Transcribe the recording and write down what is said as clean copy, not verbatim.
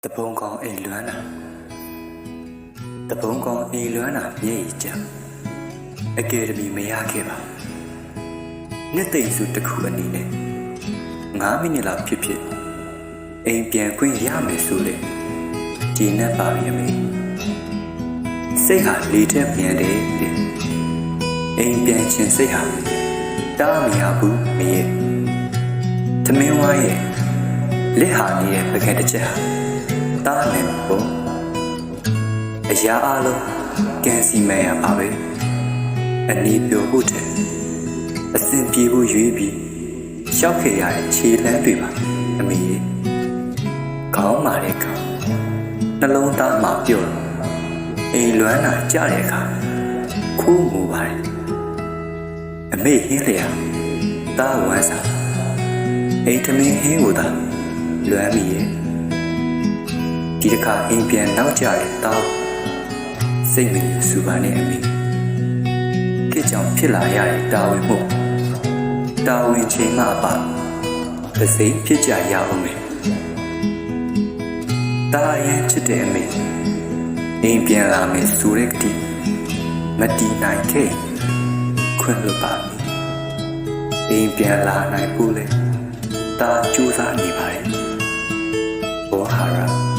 တပုံးကောင်းအိမ်လွမ်းတာတပုံးကောင်းအိမ်လွမ်းတာမျက်ရည်ကျအကယ်ဒမီမရခဲ့ပါနှစ်သိမ့်စုတစ်ခုအနေနဲ့9မိနစ်လောက်ဖြစ်ဖြစ်အိမ်ပြန်ခွင့်ရမယ်ဆိုလေဒီနဲ့ပါရမယ်စိတ်ဟာလေထက်ပြန်တယ်တဲ့အိမ်ပြန်ခြင်းစိတ်ဟာတားမရဘူးမရဲ့သမင်းဝါရဲ့လက်ဟာနေတဲ့ပကက်တစ်ချက်ဟာတားနိုင်ဖို့အရာအလုံးကန်စီမဲရပါပဲအနီးပြိုဖို့တဲ့အစဉ်ပြေဖို့ရွေးပြီးရှောက်ခဲ့ရတဲ့ခြေလမ်းတွေပါအမေရဲ့ခေါင်းမာတဲ့ခေါင်းနှလုံးသားမှာပြုတ်အိမ်လွမ်းတာကြတဲ့အခါခိုးမှုပါတယ်အမေဟင်းလျာတားဝမ်းစာအိမ်သမင်းဟင်းကိုသာလွမ်းမိရဲ့ဒီတစ်ခါအိမ်ပြန်နောက်ကျတဲ့တားစိတ်မင်းစူပါနဲ့အမေခေကြောင့်ဖြစ်လာရတဲ့တာဝန်မှုတာဝန်ချိန်မှအပပစိဖြစ်ကြရအောင်မယ်တာရင်ချစ်တဲ့အမေအိမ်ပြန်လာမယ်ဆိုတဲ့ကတိမတီးနိုင်ခဲ့ခွင့်လွတ်ပါမည်အိမ်ပြန်လာနိုင်ဖို့လဲတာကြိုးစားနေပါတယ်ဘောဟာရ